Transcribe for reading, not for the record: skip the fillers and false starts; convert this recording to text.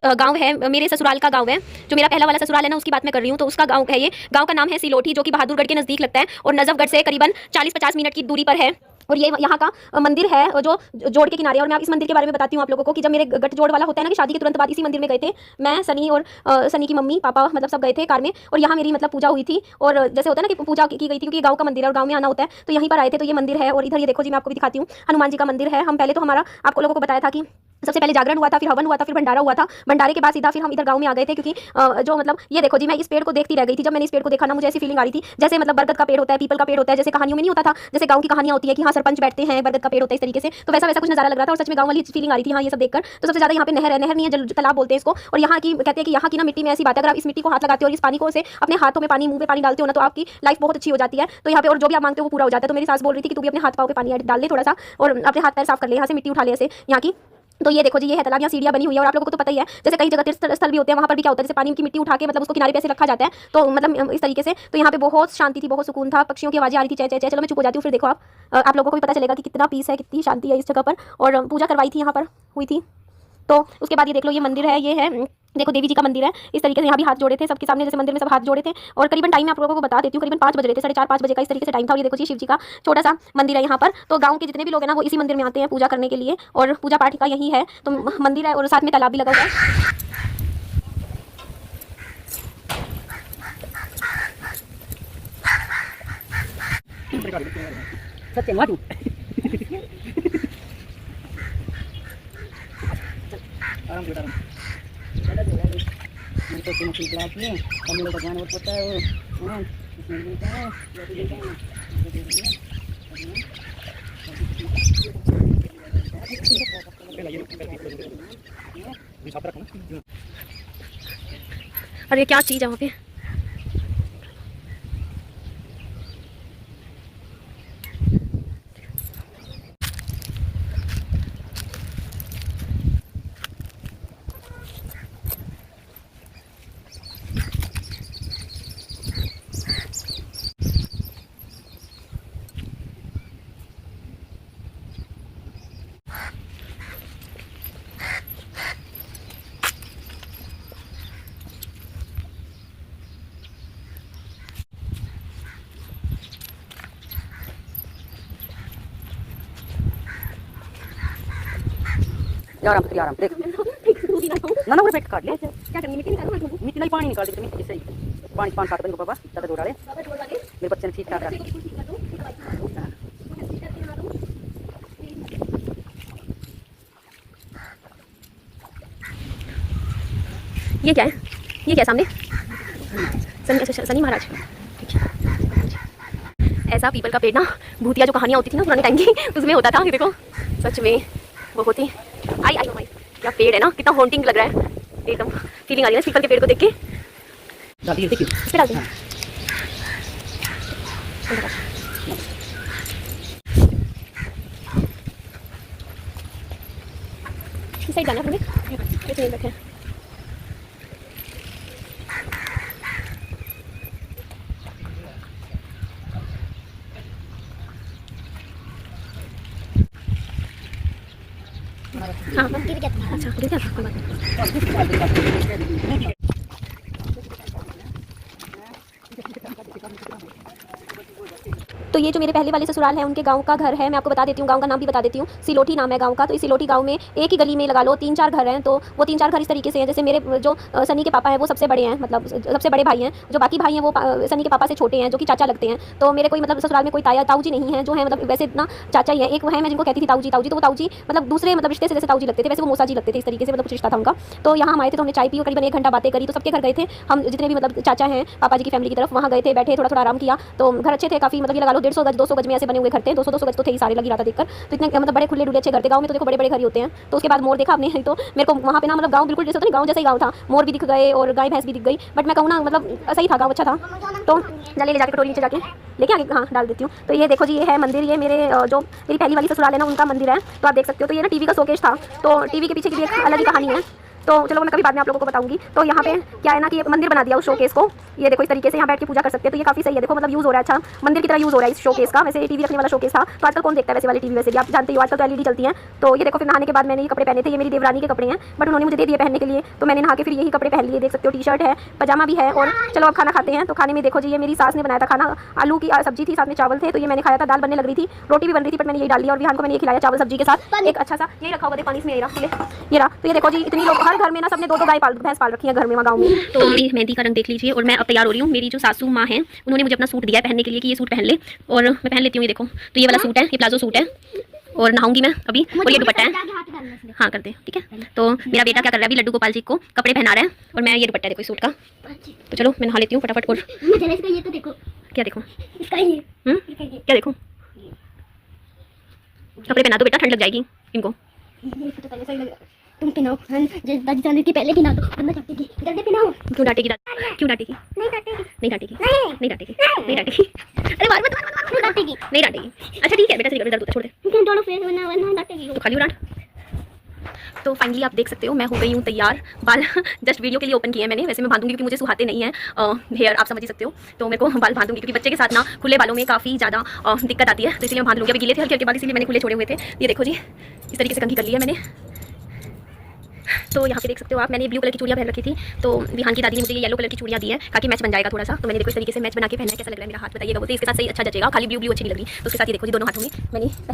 गाँव है, मेरे ससुराल का गाँव है। जो मेरा पहला वाला ससुराल है ना, उसकी बात मैं कर रही हूँ, तो उसका गाँव है ये। गाँव का नाम है सिलोठी, जो कि बहादुरगढ़ के नज़दीक लगता है और नजफगढ़ से करीबन 40-50 मिनट की दूरी पर है। और ये यहाँ का मंदिर है जो जोड़ के किनारे। और मैं इस मंदिर के बारे में बताती हूँ आप लोगों को कि जब मेरे गठजोड़ वाला होता है ना, कि शादी के तुरंत बाद इसी मंदिर में गए थे। मैं, सनी और सनी की मम्मी पापा मतलब सब गए थे कार में, और यहाँ मेरी मतलब पूजा हुई थी। और जैसे होता है ना कि पूजा की गई थी, क्योंकि गाँव का मंदिर है और गाँव में आना होता है, तो यहीं पर आए थे। तो ये मंदिर है, और इधर ये देखो जी, मैं आपको भी दिखाती हूँ, हनुमान जी का मंदिर है। हम पहले तो हमारा आपको लोगों को बताया था कि सबसे पहले जागरण हुआ था, फिर हवन हुआ था, फिर भंडारा हुआ था। भंडारे के बाद सीधा फिर हम इधर गांव में आ गए थे, क्योंकि जो मतलब ये देखो जी, मैं इस पेड़ को देखती रह गई थी। जब मैंने इस पेड़ को देखा ना, मुझे ऐसी फीलिंग आ रही थी जैसे मतलब बरगद का पेड़ होता है, पीपल का पेड़ होता है, जैसे कहानियों में नहीं होता था, जैसे गांव की कहानियां होती है कि हाँ सरपंच बैठते हैं, बरगद का पेड़ होता है, इस तरीके से। तो वैसा वैसा कुछ नजारा लग रहा था, और सच में गांव वाली फीलिंग आ रही थी हाँ ये सब देखकर। तो सबसे ज्यादा यहाँ पे नहर है, नहर नहीं है, तालाब बोलते हैं इसको। और यहाँ की कहते हैं कि यहाँ की ना मिट्टी में ऐसी बात है, अगर आप इस मिट्टी को हाथ लगाते हो और इस पानी को से अपने हाथों में पानी, मुंह में पानी डालते हो ना, तो आपकी लाइफ बहुत अच्छी हो जाती है। तो यहाँ पे और जो भी आप मांगते हो वो पूरा हो जाता है। तो मेरी सास बोल रही थी कि तू भी अपने हाथ पाँव पे पानी डाल ले थोड़ा सा, और अपने हाथ पैर साफ कर ले, यहाँ से मिट्टी उठा ले ऐसे यहाँ की। तो ये देखो जी, ये है तालाब, यहाँ सीढ़ियाँ बनी हुई है। और आप लोगों को तो पता ही है, जैसे कई जगह तीर्थ स्थल भी होते हैं, वहाँ पर भी क्या होता है, जैसे पानी की मिट्टी उठा के मतलब उसको किनारे पे ऐसे रखा जाता है, तो मतलब इस तरीके से। तो यहाँ पे बहुत शांति थी, बहुत सुकून था, पक्षियों की आवाज़ें आ रही थी, चह चह। चलो मैं चुप हो जाती हूँ, फिर देखो आप लोगों को भी पता चलेगा कि कितना पीस है, कितनी शांति है इस जगह पर। और पूजा करवाई थी यहाँ पर, हुई थी। तो उसके बाद ये देख लो, ये मंदिर है, ये है देखो देवी जी का मंदिर है। इस तरीके से यहाँ भी हाथ जोड़े थे सबके सामने, जैसे मंदिर में सब हाथ जोड़े थे। और करीबन टाइम मैं आप लोगों को बता देती हूँ, करीबन 5 बज रहे थे, 4:30-5 बजे का इस तरीके से टाइम था। और ये देखो जी, शिव जी का छोटा सा मंदिर है यहाँ पर। तो गाँव के जितने भी लोग हैं ना, वो इसी मंदिर में आते हैं पूजा करने के लिए, और पूजा पाठ का यही है। तो मंदिर है और साथ में तालाब भी लगा हुआ है। अरे क्या चीज़ है वहाँ पे। आराम से आराम देख ना ना वो पेट काट ले। क्या करनी, मिट्टी निकालो, मिट्टी नहीं, पानी निकाल दे मिट्टी से पानी 5-7 दिन को पापा ज़्यादा जोड़ डाले मेरे बच्चे ने ठीक ठाक है। ये क्या है, ये क्या है सामने, सनी, अच्छा शनि महाराज। ऐसा पीपल का पेड़ ना, भूतिया जो कहानियाँ होती थी ना पुराने टाइम की, उसमें होता था। ये देखो सच में वो होती आई आई माई, क्या पेड़ है ना, कितना हॉन्टिंग लग रहा है, एकदम फीलिंग आ रही है पीपल के पेड़ को देख के। इस पे डाल दो। इस साइड जाना है हमें, कैसे बैठे हैं। हाँ अच्छा गिर गया, कोई बात नहीं। तो ये जो मेरे पहले वाले ससुराल है, उनके गांव का घर है। मैं आपको बता देती हूँ, गांव का नाम भी बता देती हूँ, सिलोठी नाम है गांव का। तो इस सिलोठी गांव में एक ही गली में लगा लो 3-4 घर हैं। तो वो 3-4 घर इस तरीके से हैं, जैसे मेरे जो सनी के पापा हैं वो सबसे बड़े हैं, मतलब सबसे बड़े भाई हैं। जो बाकी भाई हैं वो सनी के पापा से छोटे हैं, जो कि चाचा लगते हैं। तो मेरे कोई मतलब ससुराल में कोई ताऊ जी नहीं है, जो है मतलब वैसे इतना चाचा ही है। एक वो है, मैं जिनको कहती थी ताऊ जी, तो वो ताऊ जी मतलब दूसरे मतलब रिश्ते से जैसे ताऊ जी लगते थे, वैसे वो मौसा जी लगते थे, इस तरीके से मतलब कुछ रिश्ता था उनका। तो यहाँ हम आए थे, तो हमने चाय पी और करीबन 1 घंटा बातें करी। तो सबके घर गए थे हम, जितने भी मतलब चाचा हैं पापा जी की फैमिली की तरफ, वहाँ गए थे, बैठे थोड़ा आराम किया। तो घर अच्छे थे काफ़ी, मतलब ये लगा लो 150 गज 200 गज में ऐसे बने हुए घर थे, 200 गज तो थे ही सारे, लगी रहा था देखकर। तो इतने मतलब बड़े खुले डुले अच्छे घर थे। गाँव में तो देखो बड़े बड़े घर ही होते हैं। तो उसके बाद मोर देखा हमने, तो मेरे को वहाँ पे ना मतलब गाँव बिल्कुल जैसे होता है, गाँव जैसा ही गाँव था। मोर भी दिख गए और गाय भैंस भी दिख गई, बट मैं कहूँ ना मतलब सही था, गाँव अच्छा था। तो ले जाके कटोरी नीचे जाके लेके आगे, हाँ डाल देती हूँ। तो ये देखो जी, ये है मंदिर, ये मेरे जो मेरी पहली वाली ससुराल है ना, उनका मंदिर है। तो आप देख सकते हो। तो ये ना टीवी का शोकेस था, तो टीवी के पीछे की भी एक अलग ही कहानी है। तो चलो मैं कभी बाद में आप लोगों को बताऊंगी। तो यहाँ पे क्या है ना कि मंदिर बना दिया उस शोकेस को, ये देखो इस तरीके से यहाँ बैठ के पूजा कर सकते हैं, तो ये काफ़ी सही है। देखो मतलब यूज़ हो रहा है, अच्छा मंदिर की तरह यूज़ हो रहा है इस शोकेस का। वैसे टीवी रखने वाला शोकेस था, तो आजकल कौन देखता है वैसे वाली टीवी, वैसे भी आप जानते हो आजकल तो एलईडी चलती हैं। तो ये देखो फिर नहाने के बाद मैंने ये कपड़े पहने थे, ये मेरी देवरानी के कपड़े हैं, बट उन्होंने मुझे दे दिए पहनने के लिए, तो मैंने नहा के फिर यही कपड़े पहन लिए। देख सकते हो टी शर्ट है, पजामा भी है। और चलो अब खाना खाते हैं। तो खाने में देखो जी, ये मेरी सास ने बनाया था खाना, आलू की सब्जी थी, साथ में चावल थे, तो ये मैंने खाया था। दाल बनने लग रही थी, रोटी भी बन रही थी, बट मैंने ये डाल लिया। और विहान को मैंने ये खिलाया चावल सब्जी के साथ, एक अच्छा सा यही रखा हुआ पानी में, ये रहा। तो ये देखो जी, इतनी लोग हर घर में ना सबने 2-2 गाय भैंस पाल रखी है घर में, गाँव में। तो मेरी मेहंदी का रंग देख लीजिए, और मैं अब तैयार हो रही हूँ। मेरी जो सासू माँ है उन्होंने मुझे अपना सूट दिया है पहनने के लिए कि ये सूट पहन ले, और मैं पहन लेती हूँ। ये देखो, तो ये वाला सूट है, ये प्लाजो सूट है, और नहाऊंगी मैं अभी। और ये दुपट्टा है, हाँ कर दे, ठीक है। तो मेरा बेटा क्या कर रहा है अभी, लड्डू गोपाल जी को कपड़े पहना रहा है, और मैं ये दुपट्टा देखो इस सूट का। तो चलो मैं नहा लेती हूँ फटाफट। और ये तो देखो, क्या देखो, इसका ये क्या देखो, कपड़े पहना दो बेटा, ठंड लग जाएगी इनको। तो पहले सही लग रहा है। तुम पहनाओ, दादी जाने के पहले पहना दो, वरना डांटेगी। जल्दी पहनाओ। क्यों डांटेगी, क्यों डांटेगी, नहीं डांटेगी, नहीं डांटेगी, नहीं डांटेगी, नहीं डांटेगी। अरे मार मत, क्यों डांटेगी? नहीं डांटेगी। अच्छा ठीक है बेटा, दर्द होता है, छोड़ दे, तुम दोनों फेस वरना डांटेगी। तो खाली डांट। तो फाइनली आप देख सकते हो मैं हो गई हूँ तैयार। बाल जस्ट वीडियो के लिए ओपन किए हैं मैंने, वैसे मैं बांधूंगी क्योंकि मुझे सुहाते नहीं है हेयर, आप समझ ही सकते हो। तो मेरे को बाल बांधूंगी क्योंकि बच्चे के साथ ना खुले बालों में काफ़ी ज़्यादा दिक्कत आती है, तो इसलिए मैं बांध लूँगी। अभी गीले थे हल्के हल्के बाल, इसलिए मैंने खुले छोड़े हुए थे। ये देखो जी, इस तरीके से कंघी कर ली है मैंने। तो यहाँ पे देख सकते हो आप, मैंने ब्लू कलर की चूड़ियाँ पहन रखी थी, तो विहान की दादी ने मुझे ये येलो कलर की चूड़ियाँ दी है ताकि मैच बन जाएगा थोड़ा सा। तो मैंने देखो इस तरीके से मैच बना के पहना है। कैसा लग रहा है मेरा हाथ बताइएगा, बोलते इसके साथ सही अच्छा जचेगा, खाली ब्लू ब्लू अच्छी नहीं लग रही। तो उसके साथ ये देखो जी, दोनों हाथों में मैंने